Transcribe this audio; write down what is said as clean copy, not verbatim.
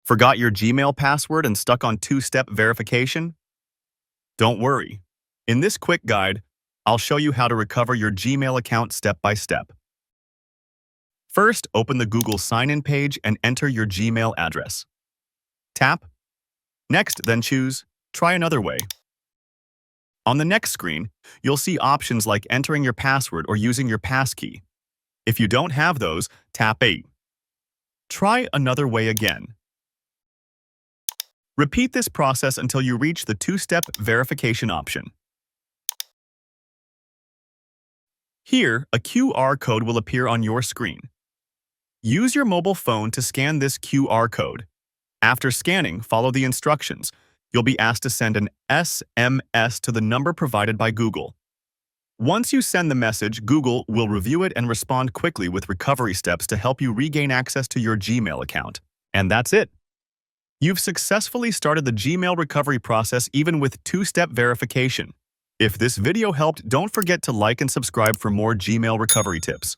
Forgot your Gmail password and stuck on two-step verification? Don't worry. In this quick guide, I'll show you how to recover your Gmail account step by step. First, open the Google sign-in page and enter your Gmail address. Tap. Next, then choose Try Another Way. On the next screen, you'll see options like entering your password or using your passkey. If you don't have those, tap 8. Try another way again. Repeat this process until you reach the two-step verification option. Here, a QR code will appear on your screen. Use your mobile phone to scan this QR code. After scanning, follow the instructions. You'll be asked to send an SMS to the number provided by Google. Once you send the message, Google will review it and respond quickly with recovery steps to help you regain access to your Gmail account. And that's it. You've successfully started the Gmail recovery process even with two-step verification. If this video helped, don't forget to like and subscribe for more Gmail recovery tips.